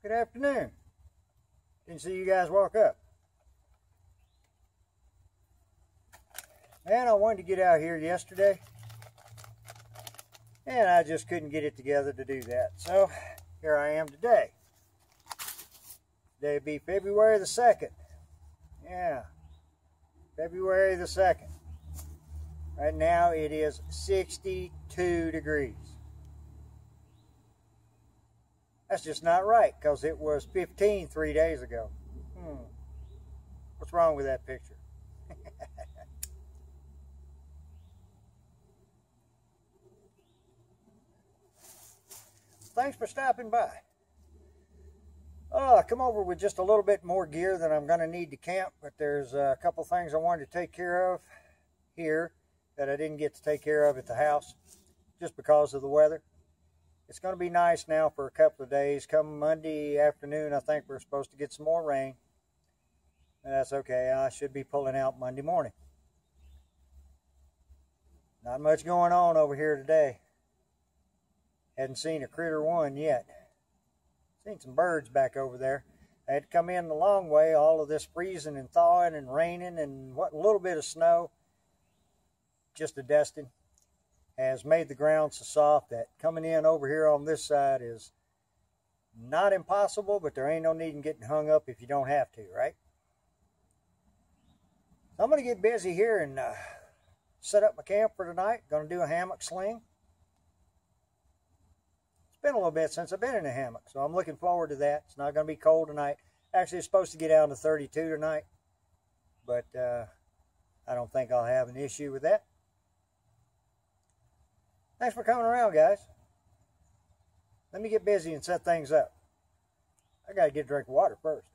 Good afternoon. Didn't see you guys walk up. Man, I wanted to get out here yesterday, and I just couldn't get it together to do that. So here I am today. Today would be February the 2nd. Yeah, February the 2nd. Right now it is 62 degrees. That's just not right, because it was 15 3 days ago. What's wrong with that picture? Thanks for stopping by. I come over with just a little bit more gear than I'm going to need to camp, but there's a couple things I wanted to take care of here that I didn't get to take care of at the house just because of the weather. It's going to be nice now for a couple of days. Come Monday afternoon, I think we're supposed to get some more rain. And that's okay. I should be pulling out Monday morning. Not much going on over here today. Hadn't seen a critter one yet. Seen some birds back over there. I had to come in the long way. All of this freezing and thawing and raining and what little bit of snow, just a dusting, has made the ground so soft that coming in over here on this side is not impossible, but there ain't no need in getting hung up if you don't have to, right? So I'm going to get busy here and set up my camp for tonight. Going to do a hammock sling. It's been a little bit since I've been in a hammock, so I'm looking forward to that. It's not going to be cold tonight. Actually, it's supposed to get down to 32 tonight, but I don't think I'll have an issue with that. Thanks for coming around, guys. Let me get busy and set things up. I got to get a drink of water first.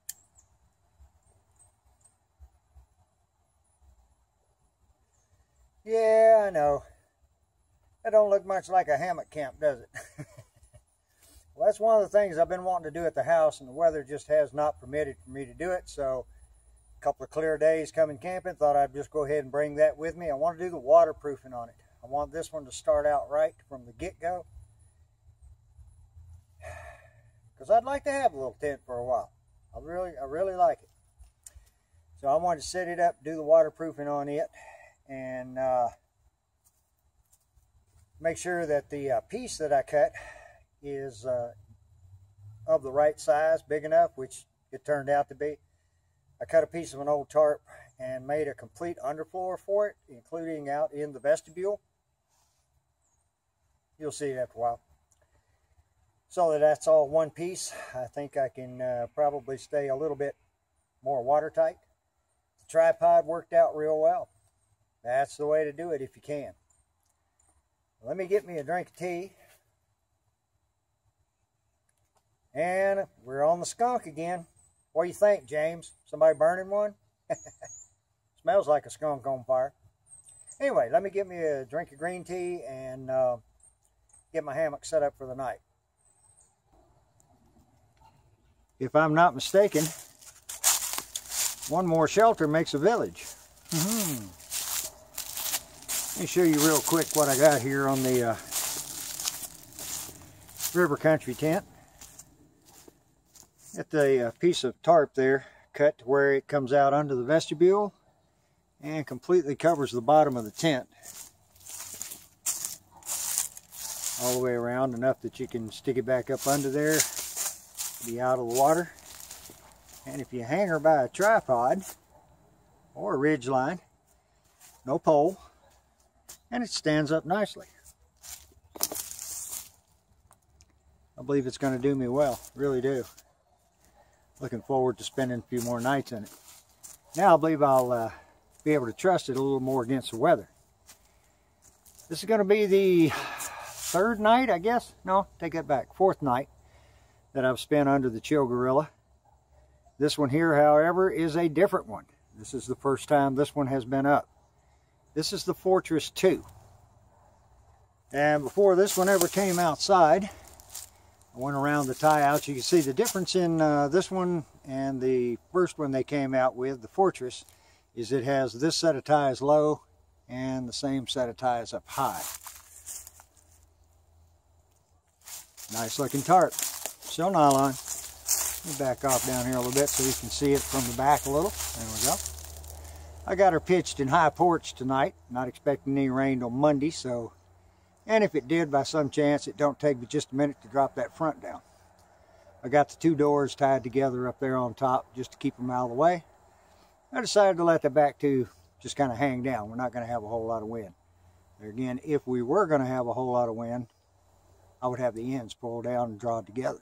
Yeah, I know. That don't look much like a hammock camp, does it? Well, that's one of the things I've been wanting to do at the house, and the weather just has not permitted for me to do it. So a couple of clear days coming camping, thought I'd just go ahead and bring that with me. I want to do the waterproofing on it. I want this one to start out right from the get-go, because I'd like to have a little tent for a while. I really like it. So I wanted to set it up, do the waterproofing on it, and make sure that the piece that I cut is of the right size, big enough, which it turned out to be. I cut a piece of an old tarp and made a complete underfloor for it, including out in the vestibule. You'll see it after a while. So that's all one piece. I think I can probably stay a little bit more watertight. The tripod worked out real well. That's the way to do it if you can. Let me get me a drink of tea. And we're on the skunk again. What do you think, James? Somebody burning one? Smells like a skunk on fire. Anyway, let me get me a drink of green tea and get my hammock set up for the night. If I'm not mistaken, one more shelter makes a village. Let me show you real quick what I got here on the river country tent. Got the piece of tarp there cut to where it comes out under the vestibule and completely covers the bottom of the tent all the way around, enough that you can stick it back up under there, be out of the water. And if you hang her by a tripod or a ridge line, no pole, and it stands up nicely. I believe it's going to do me well, really do. Looking forward to spending a few more nights in it. Now I believe I'll be able to trust it a little more against the weather. This is going to be the third night, I guess. No, take that back. Fourth night that I've spent under the Chill Gorilla. This one here, however, is a different one. This is the first time this one has been up. This is the Fortress 2. And before this one ever came outside, I went around the tie outs. You can see the difference in this one and the first one they came out with, the Fortress, is it has this set of ties low and the same set of ties up high. Nice looking tarp. Still nylon. Let me back off down here a little bit so you can see it from the back a little. There we go. I got her pitched in high porch tonight. Not expecting any rain till Monday, so, and if it did by some chance, it don't take me just a minute to drop that front down. I got the two doors tied together up there on top just to keep them out of the way. I decided to let the back two just kind of hang down. We're not going to have a whole lot of wind. There again, if we were going to have a whole lot of wind, I would have the ends pulled down and drawn together.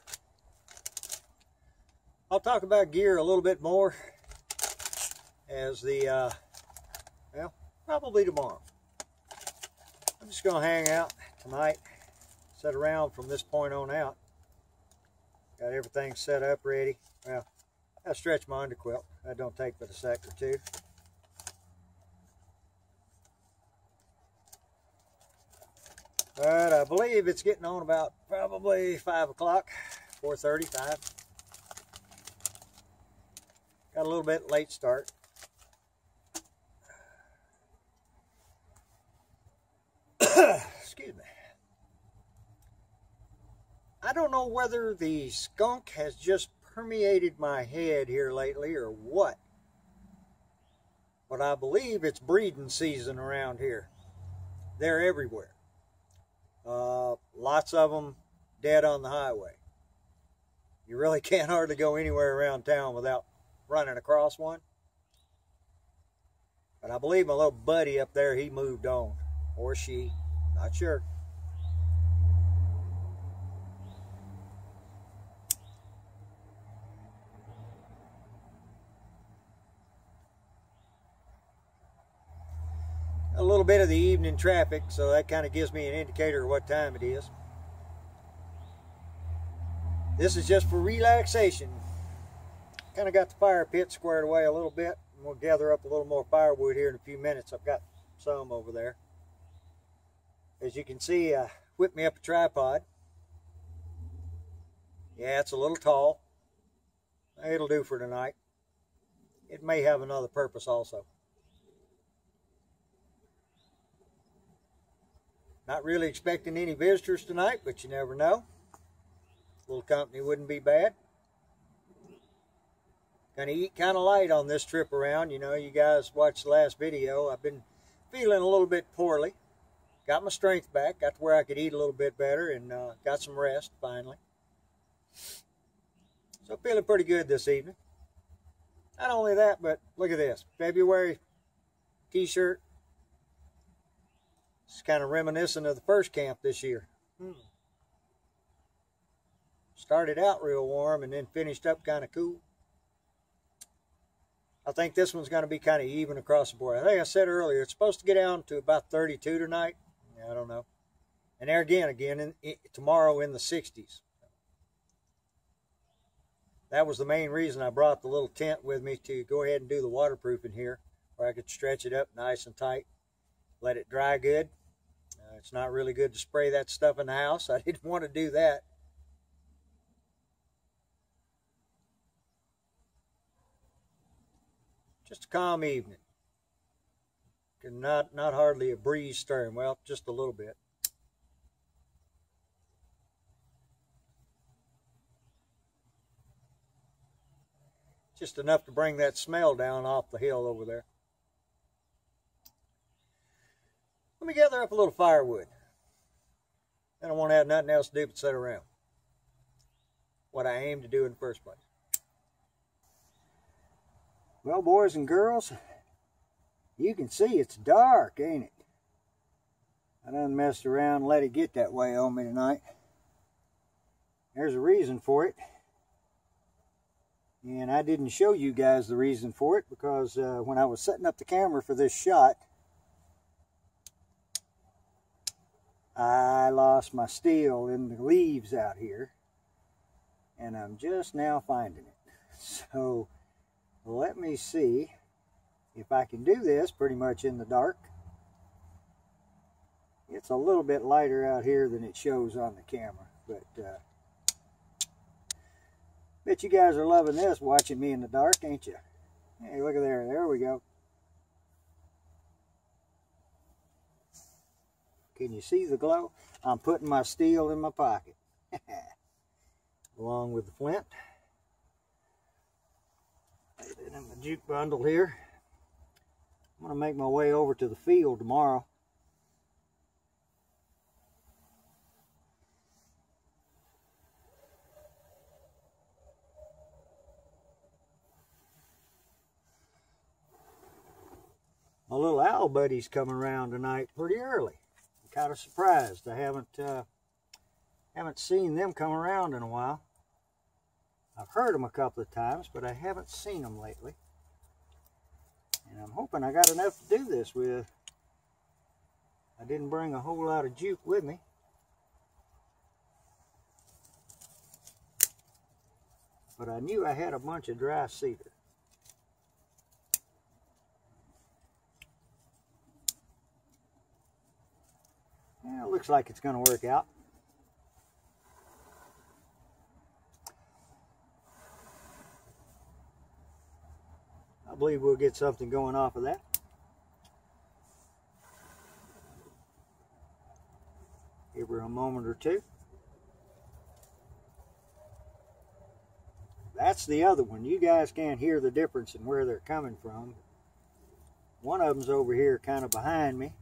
I'll talk about gear a little bit more as the, well, probably tomorrow. I'm just going to hang out tonight, sit around from this point on out. Got everything set up ready. Well, I stretch my underquilt. That don't take but a sec or two. But I believe it's getting on about probably 5 o'clock, 4:35. Got a little bit late start. Excuse me. I don't know whether the skunk has just permeated my head here lately or what, but I believe it's breeding season around here. They're everywhere. Lots of them dead on the highway. You really can't hardly go anywhere around town without running across one. But I believe my little buddy up there, he moved on, or she, not sure. A little bit of the evening traffic, so that kind of gives me an indicator of what time it is. This is just for relaxation. Kind of got the fire pit squared away a little bit. And we'll gather up a little more firewood here in a few minutes. I've got some over there. As you can see, I whipped me up a tripod. Yeah, it's a little tall. It'll do for tonight. It may have another purpose also. Not really expecting any visitors tonight, but you never know. A little company wouldn't be bad. Gonna eat kind of light on this trip around. You know, you guys watched the last video. I've been feeling a little bit poorly. Got my strength back. Got to where I could eat a little bit better and got some rest finally. So feeling pretty good this evening. Not only that, but look at this. February t-shirt. It's kind of reminiscent of the first camp this year. Started out real warm and then finished up kind of cool. I think this one's going to be kind of even across the board. I think I said earlier, it's supposed to get down to about 32 tonight. Yeah, I don't know. And there again tomorrow in the 60s. That was the main reason I brought the little tent with me, to go ahead and do the waterproofing here, where I could stretch it up nice and tight, let it dry good. It's not really good to spray that stuff in the house. I didn't want to do that. Just a calm evening. Not hardly a breeze stirring. Well, just a little bit. Just enough to bring that smell down off the hill over there. Let me gather up a little firewood. I don't want to have nothing else to do but sit around. What I aim to do in the first place. Well, boys and girls, you can see it's dark, ain't it? I done messed around and let it get that way on me tonight. There's a reason for it. And I didn't show you guys the reason for it because when I was setting up the camera for this shot, I lost my steel in the leaves out here. And I'm just now finding it. So let me see if I can do this pretty much in the dark. It's a little bit lighter out here than it shows on the camera, but bet you guys are loving this, watching me in the dark, ain't you? Hey, look at there. There we go. Can you see the glow? I'm putting my steel in my pocket. Along with the flint. Looking at my juke bundle here. I'm going to make my way over to the field tomorrow. My little owl buddy's coming around tonight pretty early. I'm kind of surprised. I haven't seen them come around in a while. I've heard them a couple of times, but I haven't seen them lately. And I'm hoping I got enough to do this with. I didn't bring a whole lot of juke with me. But I knew I had a bunch of dry cedar. Yeah, it looks like it's going to work out. I believe we'll get something going off of that. Give her a moment or two. That's the other one. You guys can't hear the difference in where they're coming from. One of them's over here kind of behind me.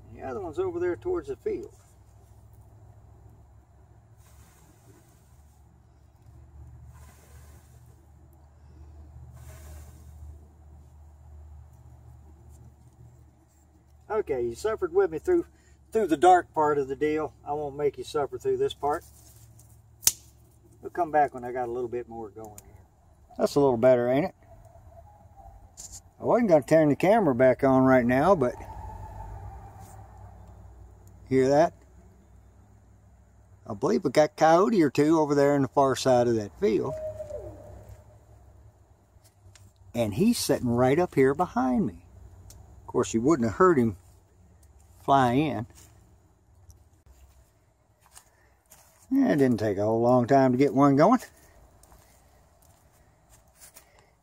And the other one's over there towards the field. Okay, you suffered with me through the dark part of the deal. I won't make you suffer through this part. We'll come back when I got a little bit more going here. That's a little better, ain't it? I wasn't going to turn the camera back on right now, but hear that? I believe we got a coyote or two over there on the far side of that field. And he's sitting right up here behind me. Of course, you wouldn't have heard him fly in. It didn't take a whole long time to get one going.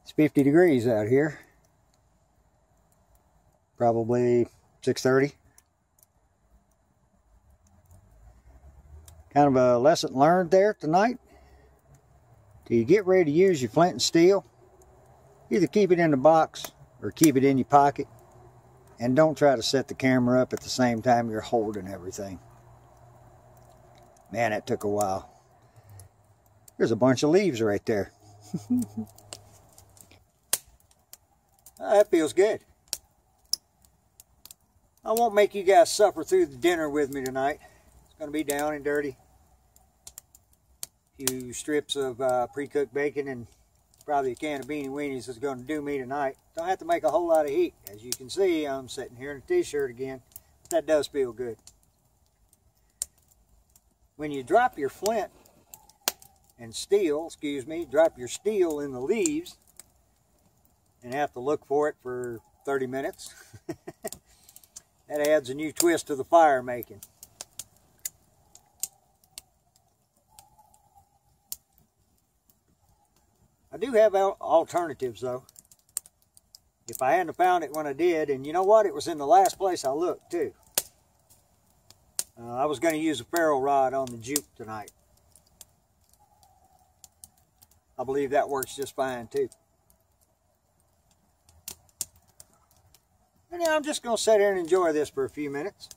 It's 50 degrees out here. Probably 6:30. Kind of a lesson learned there tonight. Till you get ready to use your flint and steel, either keep it in the box or keep it in your pocket. And don't try to set the camera up at the same time you're holding everything. Man, that took a while. There's a bunch of leaves right there. That feels good. I won't make you guys suffer through the dinner with me tonight. It's going to be down and dirty. A few strips of pre-cooked bacon and probably a can of beanie weenies is going to do me tonight. Don't have to make a whole lot of heat. As you can see, I'm sitting here in a t-shirt again. That does feel good. When you drop your flint and steel, drop your steel in the leaves and have to look for it for 30 minutes, that adds a new twist to the fire making. I do have alternatives though. If I hadn't found it when I did, and you know what? It was in the last place I looked too. I was going to use a ferro rod on the juke tonight. I believe that works just fine too. And now I'm just going to sit here and enjoy this for a few minutes.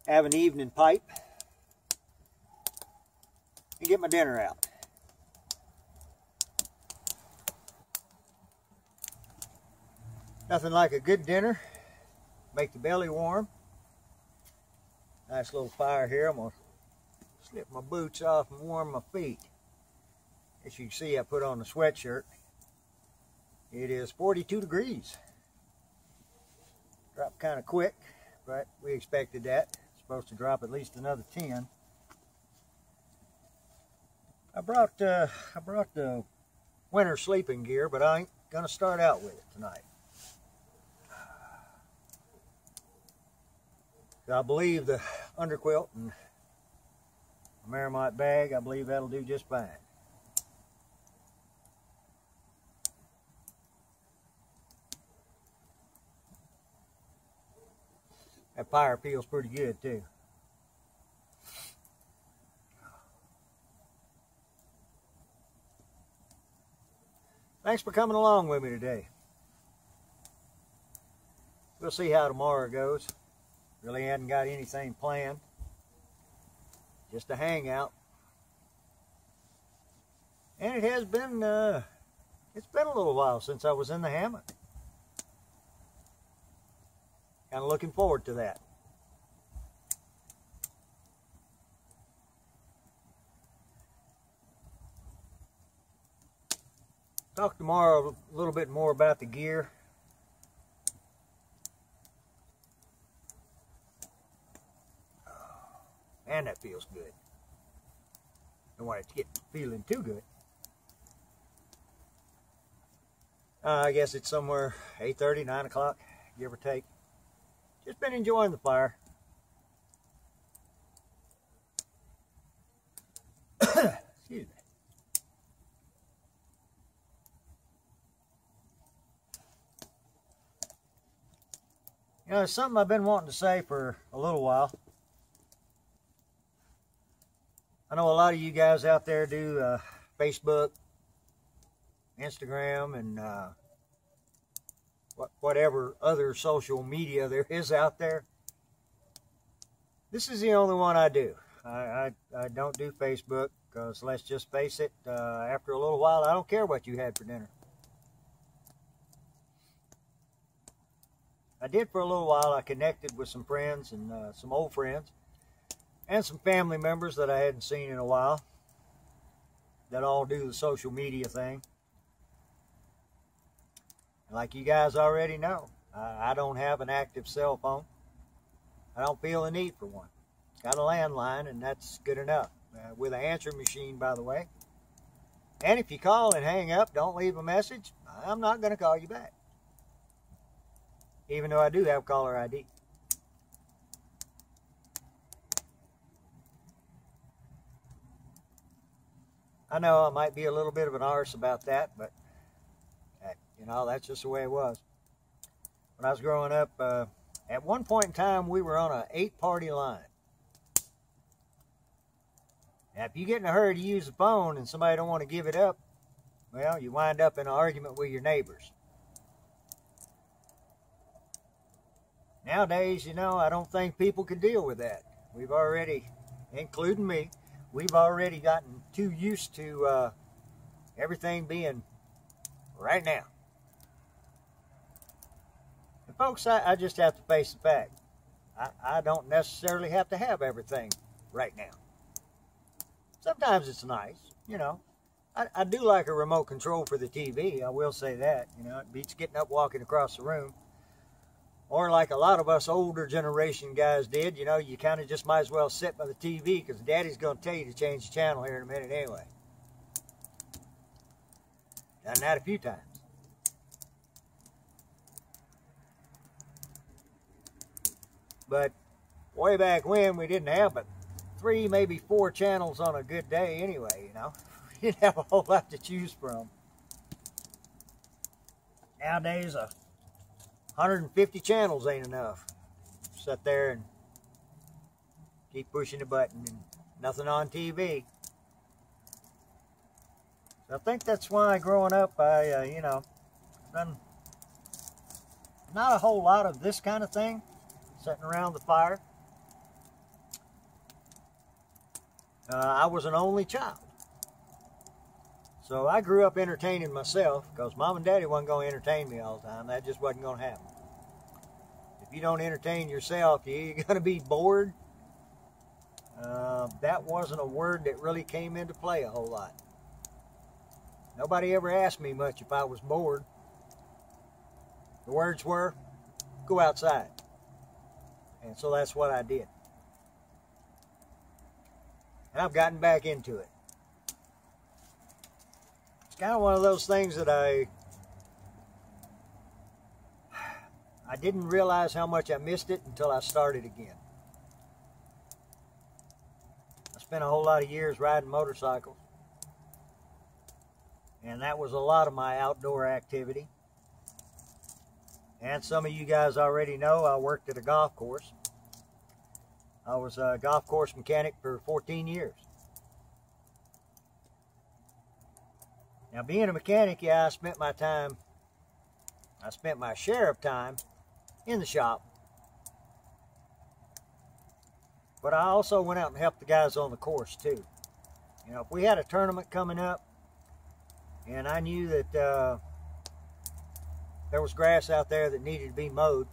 Have an evening pipe. And get my dinner out. Nothing like a good dinner. Make the belly warm. Nice little fire here. I'm going to slip my boots off and warm my feet. As you can see, I put on a sweatshirt. It is 42 degrees. Dropped kind of quick, but we expected that. It's supposed to drop at least another 10. I brought the winter sleeping gear, but I ain't gonna start out with it tonight. I believe the underquilt and a Marmot bag, I believe that'll do just fine. That fire feels pretty good too. thanks for coming along with me today. We'll see how tomorrow goes. Really hadn't got anything planned. Just a hangout. And it has been, it's been a little while since I was in the hammock. Kind of looking forward to that. Talk tomorrow a little bit more about the gear. Man, that feels good. Don't want it to get feeling too good. I guess it's somewhere 8:30, 9 o'clock, give or take. Just been enjoying the fire. Excuse me. You know, it's something I've been wanting to say for a little while. I know a lot of you guys out there do Facebook, Instagram, and whatever other social media there is out there. This is the only one I do. I don't do Facebook because, let's just face it, after a little while, I don't care what you had for dinner. I did for a little while. I connected with some friends and some old friends and some family members that I hadn't seen in a while that all do the social media thing. Like you guys already know, I don't have an active cell phone. I don't feel the need for one. Got a landline, and that's good enough. With an answering machine, by the way. And if you call and hang up, don't leave a message, I'm not going to call you back. Even though I do have caller ID. I know I might be a little bit of an arse about that, but you know, that's just the way it was. When I was growing up, at one point in time, we were on an 8-party line. Now, if you get in a hurry to use the phone and somebody don't want to give it up, well, you wind up in an argument with your neighbors. Nowadays, you know, I don't think people can deal with that. We've already, including me, we've already gotten too used to everything being right now. And folks, I just have to face the fact. I don't necessarily have to have everything right now. Sometimes it's nice, you know. I do like a remote control for the TV, I will say that. You know, it beats getting up, walking across the room. Or like a lot of us older generation guys did, you know, you kind of just might as well sit by the TV because Daddy's going to tell you to change the channel here in a minute anyway. Done that a few times. But way back when, we didn't have but 3, maybe 4 channels on a good day anyway, you know. We didn't have a whole lot to choose from. Nowadays, 150 channels ain't enough. Sit there and keep pushing the button and nothing on TV. So I think that's why growing up, I, you know, done not a whole lot of this kind of thing, sitting around the fire. I was an only child. So I grew up entertaining myself because Mom and Daddy wasn't going to entertain me all the time. That just wasn't going to happen. If you don't entertain yourself, you're going to be bored. That wasn't a word that really came into play a whole lot. Nobody ever asked me much if I was bored. The words were, go outside. And so that's what I did. And I've gotten back into it. It's kind of one of those things that I didn't realize how much I missed it until I started again. I spent a whole lot of years riding motorcycles. And that was a lot of my outdoor activity. And some of you guys already know I worked at a golf course. I was a golf course mechanic for 14 years. Now, being a mechanic, yeah, I spent my share of time in the shop. But I also went out and helped the guys on the course too. You know, if we had a tournament coming up and I knew that there was grass out there that needed to be mowed,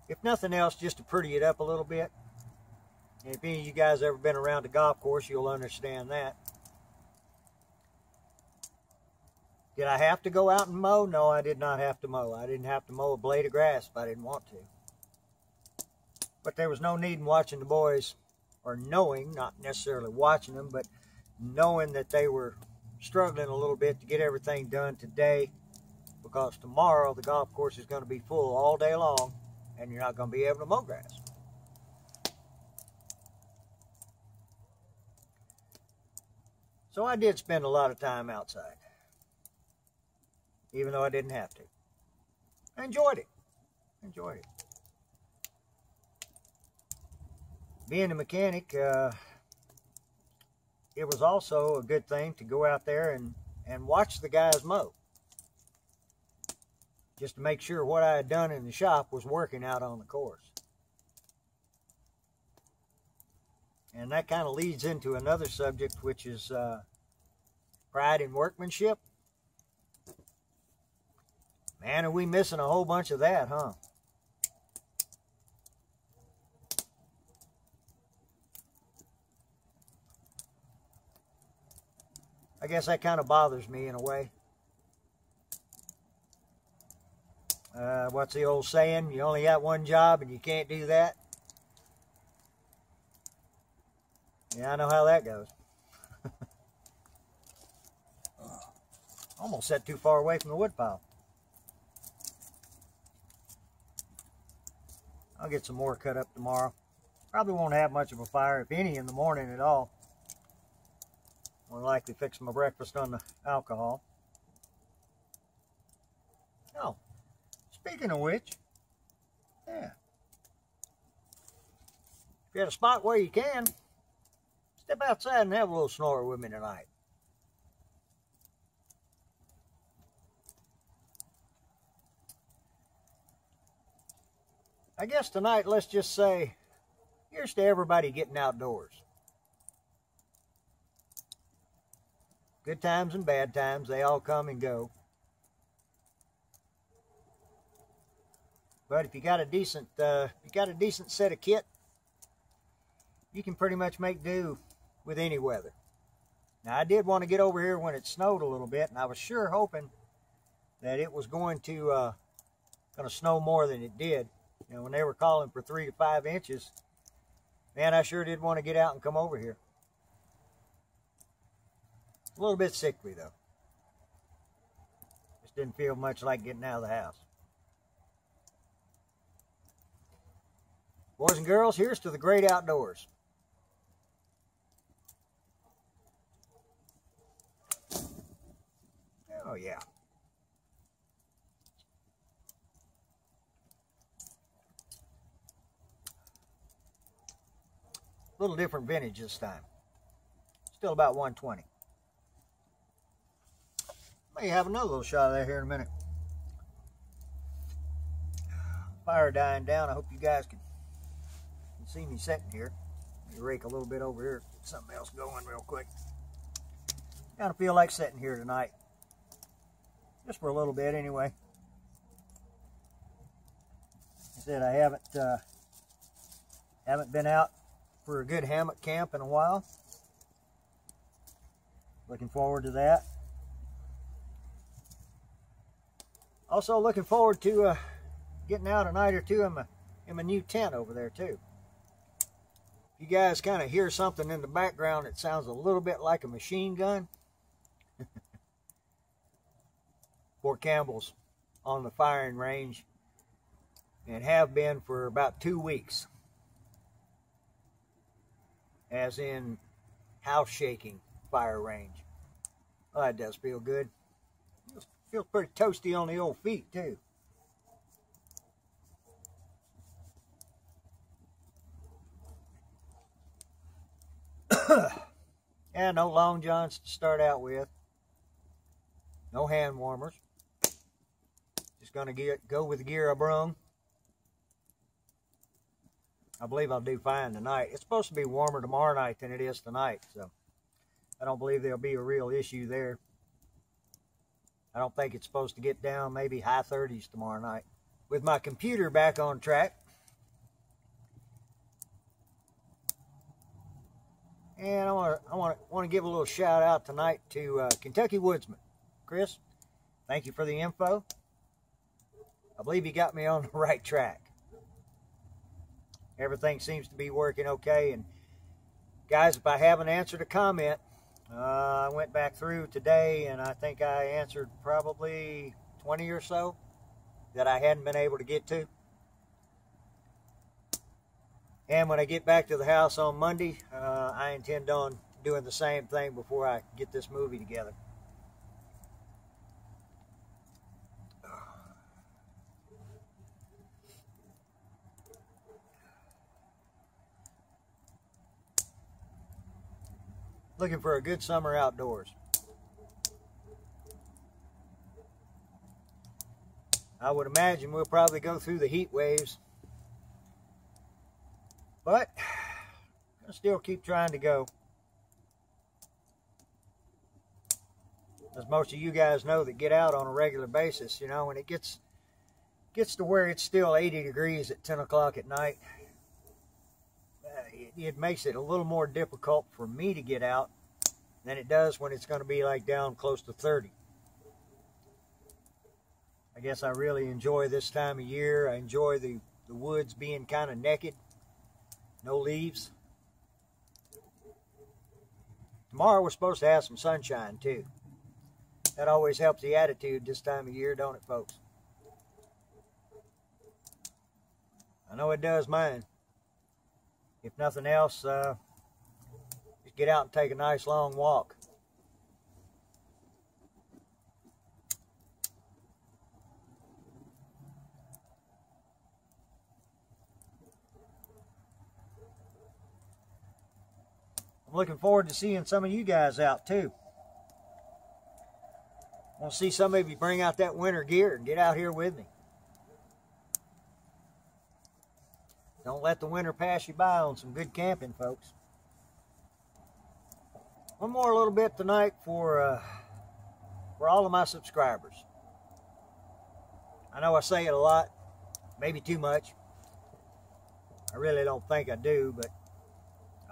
if nothing else, just to pretty it up a little bit. And if any of you guys ever been around the golf course, you'll understand that. Did I have to go out and mow? No, I did not have to mow. I didn't have to mow a blade of grass if I didn't want to. But there was no need in watching the boys, or knowing, not necessarily watching them, but knowing that they were struggling a little bit to get everything done today, because tomorrow the golf course is going to be full all day long and you're not going to be able to mow grass. So I did spend a lot of time outside, even though I didn't have to. I enjoyed it. Being a mechanic, it was also a good thing to go out there and watch the guys mow, just to make sure what I had done in the shop was working out on the course. And that kind of leads into another subject, which is pride in workmanship. Man, are we missing a whole bunch of that, huh? I guess that kind of bothers me in a way. What's the old saying? You only got one job and you can't do that. Yeah, I know how that goes. Almost sat too far away from the woodpile. I'll get some more cut up tomorrow. Probably won't have much of a fire, if any, in the morning at all. More likely fix my breakfast on the alcohol. Oh, speaking of which, yeah. If you're at a spot where you can, step outside and have a little snore with me tonight. I guess tonight, let's just say, here's to everybody getting outdoors. Good times and bad times, they all come and go. But if you got a decent set of kit, you can pretty much make do with any weather. Now, I did want to get over here when it snowed a little bit, and I was sure hoping that it was going to snow more than it did. You know, when they were calling for 3 to 5 inches, man, I sure did want to get out and come over here. A little bit sickly, though. Just didn't feel much like getting out of the house. Boys and girls, here's to the great outdoors. Oh, yeah. A little different vintage this time. Still about 120. May have another little shot of that here in a minute. Fire dying down. I hope you guys can see me sitting here. Let me rake a little bit over here. Get something else going real quick. Kind of feel like sitting here tonight. Just for a little bit anyway. I said I haven't been out for a good hammock camp in a while. Looking forward to that. Also looking forward to getting out a night or two in my new tent over there too. If you guys kind of hear something in the background that sounds a little bit like a machine gun, Fort Campbell's on the firing range and have been for about 2 weeks. As in house shaking fire range. Oh, that does feel good. Feels pretty toasty on the old feet too. And no long johns to start out with. No hand warmers. Just going to go with the gear I brung. I believe I'll do fine tonight. It's supposed to be warmer tomorrow night than it is tonight, so I don't believe there'll be a real issue there. I don't think it's supposed to get down maybe high 30s tomorrow night. With my computer back on track, and I want to give a little shout out tonight to Kentucky Woodsman. Chris, thank you for the info. I believe you got me on the right track. Everything seems to be working okay. And guys, if I haven't answered a comment, I went back through today and I think I answered probably 20 or so that I hadn't been able to get to. And when I get back to the house on Monday, I intend on doing the same thing before I get this movie together. Looking for a good summer outdoors. I would imagine we'll probably go through the heat waves, but I'll still keep trying to go. As most of you guys know that get out on a regular basis, you know, when it gets to where it's still 80 degrees at 10 o'clock at night, it makes it a little more difficult for me to get out than it does when it's going to be like down close to 30. I guess I really enjoy this time of year. I enjoy the woods being kind of naked, no leaves. Tomorrow we're supposed to have some sunshine too. That always helps the attitude this time of year, don't it, folks? I know it does mine. If nothing else, just get out and take a nice long walk. I'm looking forward to seeing some of you guys out too. I want to see some of you bring out that winter gear and get out here with me. Don't let the winter pass you by on some good camping, folks. One more little bit tonight for all of my subscribers. I know I say it a lot, maybe too much. I really don't think I do, but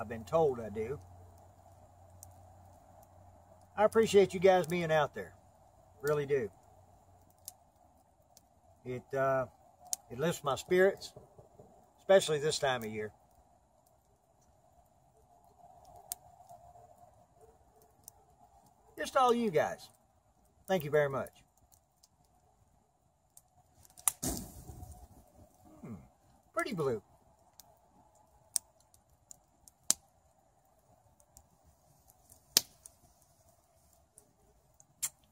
I've been told I do. I appreciate you guys being out there. Really do. It lifts my spirits, especially this time of year. Just all you guys. Thank you very much. Pretty blue.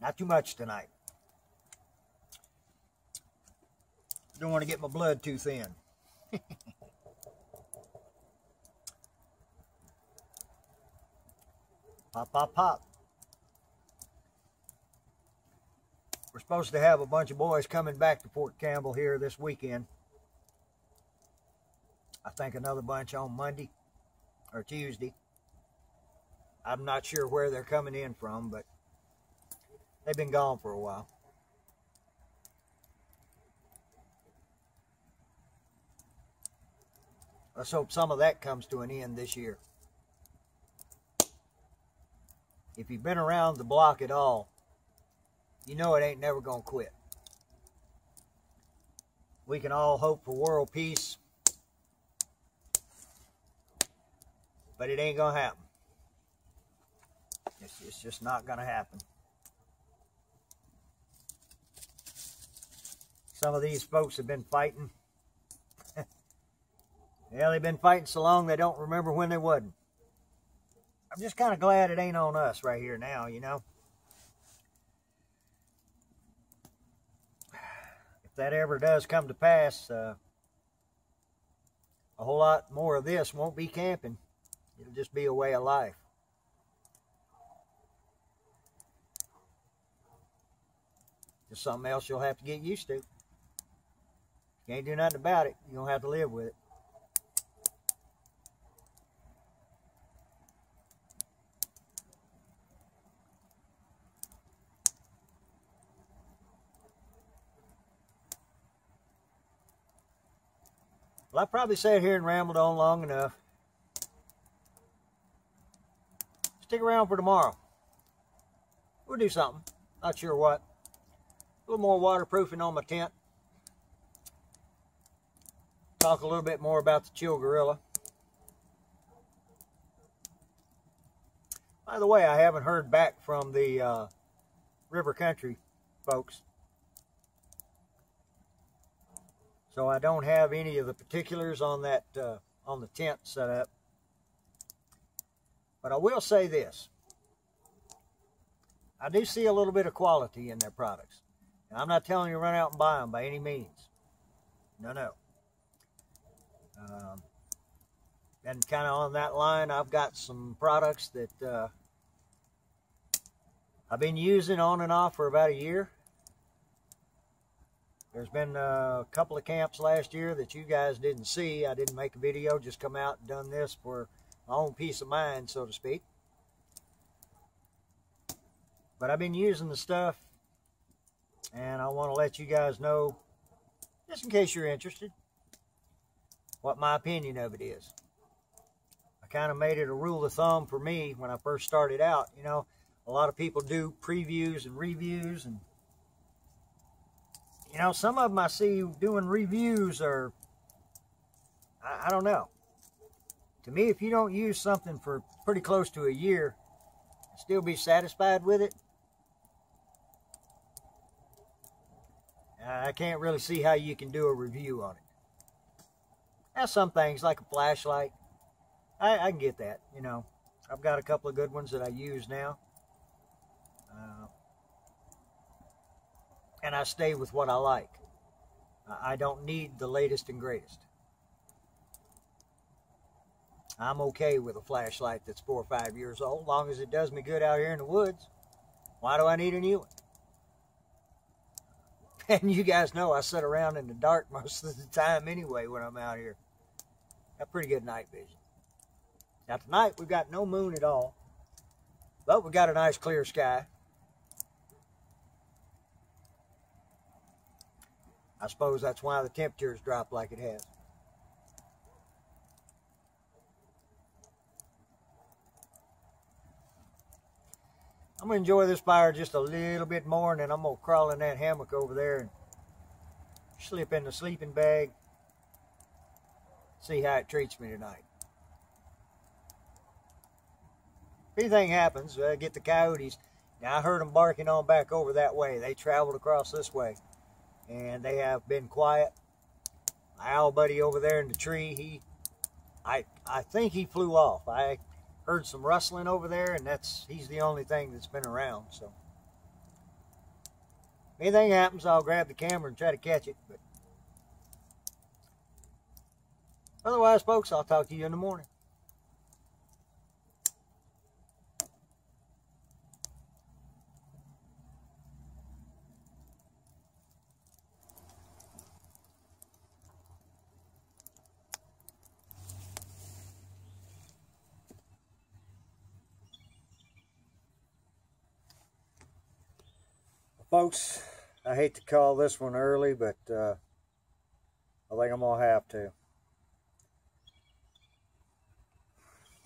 Not too much tonight. Don't want to get my blood too thin. Pop, pop, pop. We're supposed to have a bunch of boys coming back to Fort Campbell here this weekend. I think another bunch on Monday or Tuesday. I'm not sure where they're coming in from, but they've been gone for a while. Let's hope some of that comes to an end this year. If you've been around the block at all, you know it ain't never gonna quit. We can all hope for world peace, but it ain't gonna happen. It's just not gonna happen. Some of these folks have been fighting. Yeah, they've been fighting so long they don't remember when they wasn't. I'm just kind of glad it ain't on us right here now, you know. If that ever does come to pass, a whole lot more of this won't be camping. It'll just be a way of life. Just something else you'll have to get used to. Can't do nothing about it. You're going to have to live with it. Well, I probably sat here and rambled on long enough. Stick around for tomorrow. We'll do something. Not sure what. A little more waterproofing on my tent. Talk a little bit more about the Chill Gorilla. By the way, I haven't heard back from the River Country folks. So I don't have any of the particulars on that on the tent setup. But I will say this. I do see a little bit of quality in their products. And I'm not telling you to run out and buy them by any means. No. And kind of on that line, I've got some products that I've been using on and off for about a year. There's been a couple of camps last year that you guys didn't see. I didn't make a video, just come out and done this for my own peace of mind, so to speak. But I've been using the stuff, and I want to let you guys know, just in case you're interested, what my opinion of it is. I kind of made it a rule of thumb for me when I first started out. You know, a lot of people do previews and reviews, and you know, some of them I see doing reviews are, I don't know. To me, if you don't use something for pretty close to a year, and still be satisfied with it, I can't really see how you can do a review on it. Now, some things like a flashlight, I can get that, you know. I've got a couple of good ones that I use now. And I stay with what I like. I don't need the latest and greatest. I'm okay with a flashlight that's 4 or 5 years old, as long as it does me good out here in the woods. Why do I need a new one? And you guys know I sit around in the dark most of the time anyway when I'm out here. Got pretty good night vision. Now tonight we've got no moon at all, but we've got a nice clear sky. I suppose that's why the temperature's dropped like it has. I'm going to enjoy this fire just a little bit more, and then I'm going to crawl in that hammock over there and slip in the sleeping bag. See how it treats me tonight. If anything happens, get the coyotes. Now, I heard them barking on back over that way. They traveled across this way, and they have been quiet. My owl buddy over there in the tree, I think he flew off. I heard some rustling over there, and he's the only thing that's been around. So if anything happens, I'll grab the camera and try to catch it. But otherwise, folks, I'll talk to you in the morning. Folks, I hate to call this one early, but I think I'm going to have to.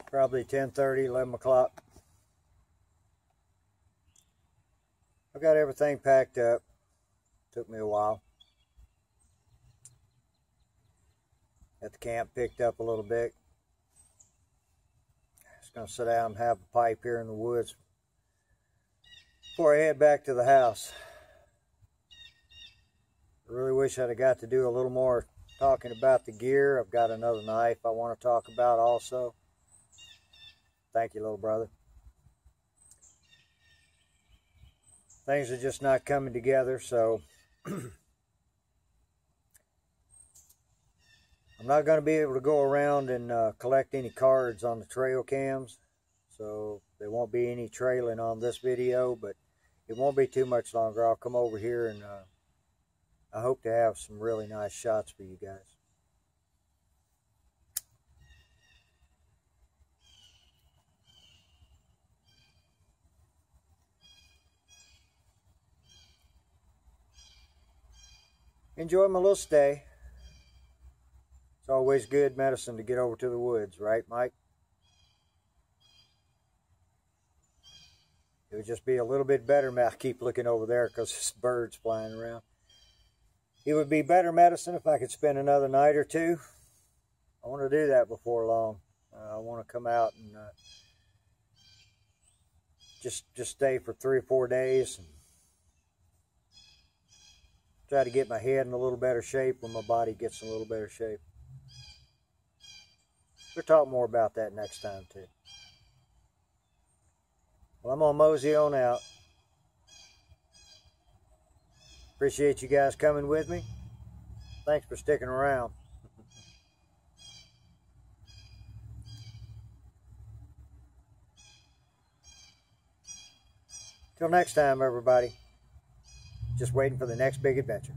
Probably 10:30, 11 o'clock. I've got everything packed up. Took me a while. Got the camp picked up a little bit. Just going to sit down and have a pipe here in the woods before I head back to the house. I really wish I'd have got to do a little more talking about the gear. I've got another knife I want to talk about also. Thank you, little brother. Things are just not coming together, so I'm not going to be able to go around and collect any cards on the trail cams, so there won't be any trailing on this video, but it won't be too much longer. I'll come over here and I hope to have some really nice shots for you guys. Enjoy my little stay. It's always good medicine to get over to the woods, right, Mike? It would just be a little bit better. I keep looking over there because there's birds flying around. It would be better medicine if I could spend another night or two. I want to do that before long. I want to come out and just stay for 3 or 4 days and try to get my head in a little better shape when my body gets in a little better shape. We'll talk more about that next time too. Well, I'm gonna mosey on out. Appreciate you guys coming with me. Thanks for sticking around. Till next time, everybody. Just waiting for the next big adventure.